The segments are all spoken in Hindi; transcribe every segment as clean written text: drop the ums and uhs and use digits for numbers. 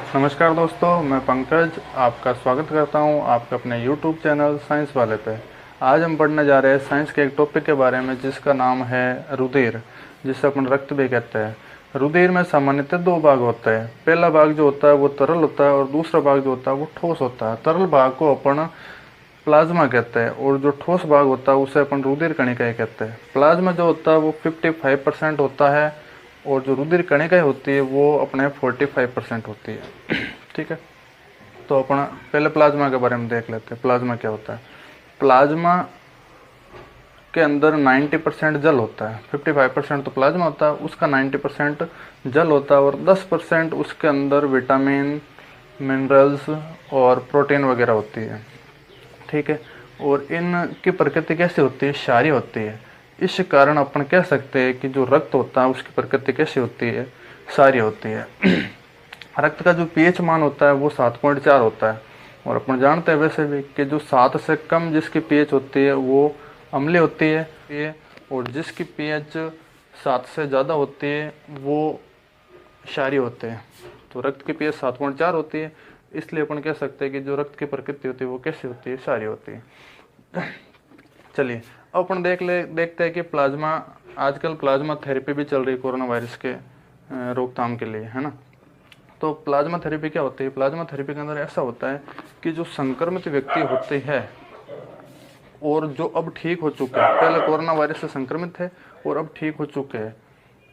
नमस्कार दोस्तों, मैं पंकज आपका स्वागत करता हूं आपके अपने YouTube चैनल साइंस वाले पे। आज हम पढ़ने जा रहे हैं साइंस के एक टॉपिक के बारे में जिसका नाम है रुधिर, जिसे अपन रक्त भी कहते हैं। रुधिर में सामान्यतः दो भाग होते हैं। पहला भाग जो होता है वो तरल होता है और दूसरा भाग जो होता है वो ठोस होता है। तरल भाग को अपन प्लाज्मा कहते हैं और जो ठोस भाग होता है उसे अपन रुधिर कणिकाएं कहते हैं। प्लाज्मा जो होता है वो 55% होता है और जो रुधिर कणिकाएं होती है वो अपने 45% होती है। ठीक है, तो अपन पहले प्लाज्मा के बारे में देख लेते हैं। प्लाज्मा क्या होता है? प्लाज्मा के अंदर 90% जल होता है। 55% तो प्लाज्मा होता है, उसका 90% जल होता है और 10% उसके अंदर विटामिन, मिनरल्स और प्रोटीन वगैरह होती है। ठीक है, और इनकी प्रकृति कैसी होती है? क्षारीय होती है। इस कारण अपन कह सकते हैं कि जो रक्त होता है उसकी प्रकृति कैसी होती है? क्षारीय होती है। रक्त का जो पीएच मान होता है वो 7.4 होता है और अपन जानते हैं वैसे भी कि जो 7 से कम जिसकी पीएच होती है वो अम्लीय होती है और जिसकी पीएच 7 से ज़्यादा होती है वो क्षारीय होते हैं। तो रक्त की पीएच 7.4 होती है, इसलिए अपन कह सकते हैं कि जो रक्त की प्रकृति होती है वो कैसी होती है? क्षारीय होती है। चलिए अब अपन देखते हैं कि प्लाज्मा, आजकल प्लाज्मा थेरेपी भी चल रही है कोरोना वायरस के रोकथाम के लिए, है ना। तो प्लाज्मा थेरेपी क्या होती है? प्लाज्मा थेरेपी के अंदर ऐसा होता है कि जो संक्रमित व्यक्ति होते हैं और जो अब ठीक हो चुके हैं, पहले कोरोना वायरस से संक्रमित थे और अब ठीक हो चुके हैं,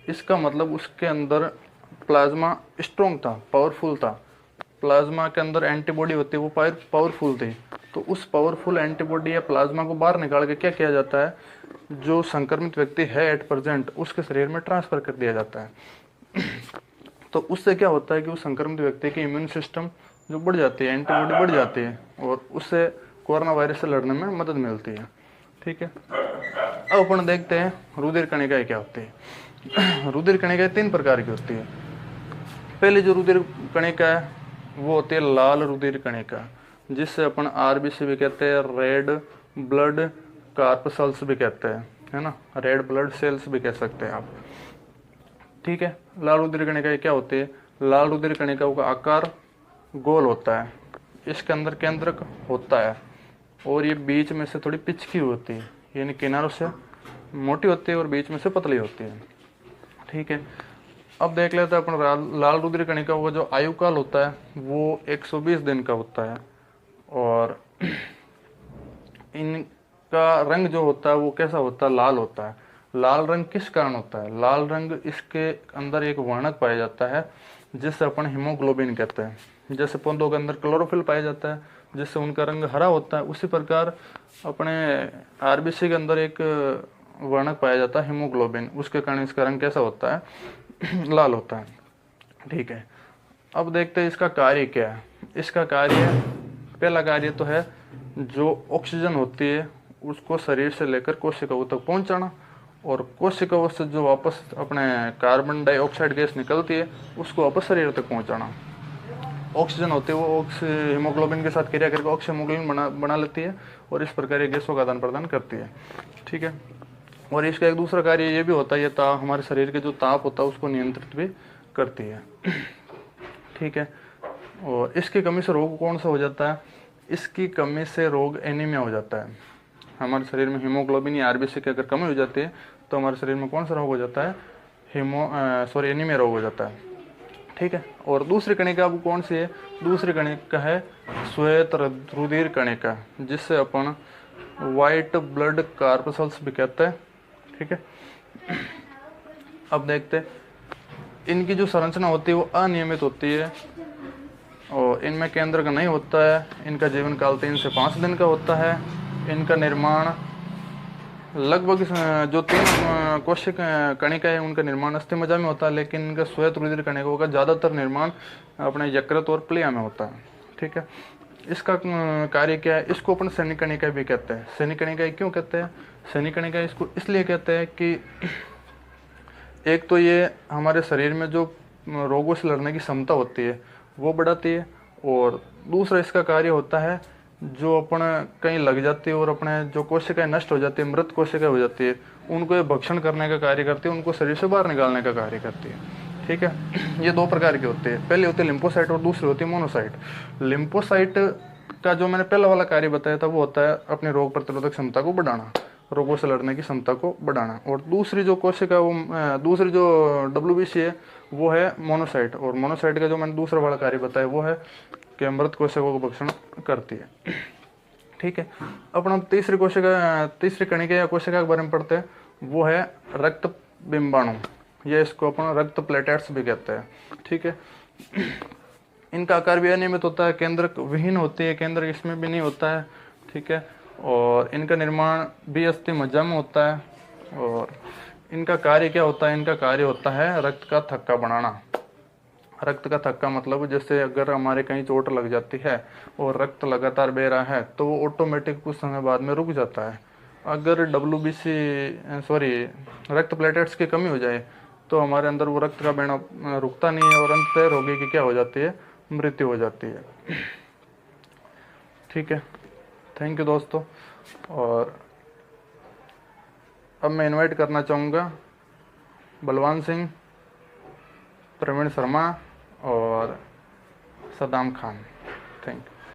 इसका मतलब उसके अंदर प्लाज्मा स्ट्रॉन्ग था, पावरफुल था। प्लाज्मा के अंदर एंटीबॉडी होती है, वो पावरफुल थी। तो उस पावरफुल एंटीबॉडी या प्लाज्मा को बाहर निकाल के क्या किया जाता है? जो संक्रमित व्यक्ति है एट प्रेजेंट उसके शरीर में ट्रांसफर कर दिया जाता है। तो उससे क्या होता है कि उस संक्रमित व्यक्ति की इम्यून सिस्टम जो बढ़ जाती है, एंटीबॉडी बढ़ जाती है और उससे कोरोना वायरस से लड़ने में मदद मिलती है। ठीक है, अब अपन देखते हैं रुधिर कणिकाएं क्या होती है। रुधिर कणिकाएं 3 प्रकार की होती है। पहले जो रुधिर कणिका है वो होती है लाल रुधिर कणिका, जिससे अपन आरबीसी भी कहते हैं, रेड ब्लड कार्पसल्स भी कहते हैं, है ना, रेड ब्लड सेल्स भी कह सकते हैं आप। ठीक है, लाल रुधिर कणिका क्या होती है? लाल रुधिर कणिकाओं का आकार गोल होता है, इसके अंदर केंद्रक होता है और ये बीच में से थोड़ी पिचकी होती है, यानी किनारों से मोटी होती है और बीच में से पतली होती है। ठीक है, अब देख लेते हैं अपन लाल रुधिर कणिका का जो आयुकाल होता है वो 120 दिन का होता है और इनका रंग जो होता है वो कैसा होता है? लाल होता है। लाल रंग किस कारण होता है? लाल रंग इसके अंदर एक वर्णक पाया जाता है जिससे अपन हीमोग्लोबिन कहते हैं। जैसे पौधों के अंदर क्लोरोफिल पाया जाता है जिससे उनका रंग हरा होता है, उसी प्रकार अपने आरबीसी के अंदर एक वर्णक पाया जाता है हीमोग्लोबिन, उसके कारण इसका रंग कैसा होता है? लाल होता है। ठीक है, अब देखते हैं इसका कार्य क्या है। इसका कार्य, पहला कार्य तो है जो ऑक्सीजन होती है उसको शरीर से लेकर कोशिकाओं तक पहुंचाना और कोशिकाओं से जो वापस अपने कार्बन डाइऑक्साइड गैस निकलती है उसको वापस शरीर तक पहुंचाना। ऑक्सीजन होती है वो हीमोग्लोबिन के साथ क्रिया करके ऑक्सीमोग्लोबिन बना लेती है और इस प्रकार ये गैसों का आदान प्रदान करती है। ठीक है, और इसका एक दूसरा कार्य ये भी होता है, ये हमारे शरीर के जो ताप होता है उसको नियंत्रित भी करती है। ठीक है, और इसकी कमी से रोग कौन सा हो जाता है? इसकी कमी से रोग एनीमिया हो जाता है। हमारे शरीर में हीमोग्लोबिन या आरबीसी की अगर कमी हो जाती है तो हमारे शरीर में कौन सा रोग हो जाता है? एनीमिया रोग हो जाता है। ठीक है, और दूसरी कणिका अब कौन सी है? दूसरी कणिका है श्वेत रुधिर कणिका, जिससे अपन वाइट ब्लड कार्पसल्स भी कहते हैं। ठीक है, अब देखते हैं इनकी जो संरचना होती है वो अनियमित होती है और इनमें केंद्र का नहीं होता है। इनका जीवन काल 3 से 5 दिन का होता है। इनका निर्माण लगभग जो 3 कोशिक कणिका है उनका निर्माण अस्थि मज्जा में होता है, लेकिन इनका श्वेत रुधिर कणिकाओं का ज़्यादातर निर्माण अपने यकृत और प्लिया में होता है। ठीक है, इसका कार्य क्या है? इसको अपन सैनिक कणिका भी कहते हैं। सैनिक कणिका क्यों कहते हैं? सैनिक कणिका इसको इसलिए कहते हैं कि एक तो ये हमारे शरीर में जो रोगों से लड़ने की क्षमता होती है वो बढ़ाती है और दूसरा इसका कार्य होता है जो अपन कहीं लग जाती है और अपने जो कोशिकाएं नष्ट हो जाती है, मृत कोशिकाएं हो जाती है, उनको ये भक्षण करने का कार्य करती है, उनको शरीर से बाहर निकालने का कार्य करती है। ठीक है। ये दो प्रकार की होती है, पहली होती है लिम्फोसाइट और दूसरी होती है मोनोसाइट। लिम्फोसाइट का जो मैंने पहला वाला कार्य बताया था वो होता है अपनी रोग प्रतिरोधक क्षमता को बढ़ाना, रोगों से लड़ने की क्षमता को बढ़ाना। और दूसरी जो कोशिका वो दूसरी जो WBC है वो है मोनोसाइट। और मोनोसाइट का जो मैंने दूसरा वाला कार्य बताया वो है कि मृत कोशिकाओं को भक्षण करती है। ठीक है। अपन हम तीसरी कोशिका, तीसरी कणिका या कोशिका के बारे में पढ़ते हैं, वो है रक्त बिंबाणु, ये इसको अपन रक्त प्लेटेट्स भी कहते हैं। ठीक है। इनका आकार भी अनियमित होता है, केंद्रक विहीन होती है, केंद्र इसमें भी नहीं होता है। ठीक है। और इनका निर्माण भी अस्थि मज्जा में होता है। और इनका कार्य क्या होता है, इनका कार्य होता है रक्त का थक्का बनाना। रक्त का थक्का मतलब जैसे अगर हमारे कहीं चोट लग जाती है और रक्त लगातार बह रहा है तो वो ऑटोमेटिक कुछ समय बाद में रुक जाता है। अगर रक्त प्लेटेट्स की कमी हो जाए तो हमारे अंदर वो रक्त का बहना रुकता नहीं है और अंततः रोगी की क्या हो जाती है, मृत्यु हो जाती है। ठीक है। थैंक यू दोस्तों। और अब मैं इनवाइट करना चाहूँगा बलवान सिंह, प्रवीण शर्मा और सदाम खान। Thank you.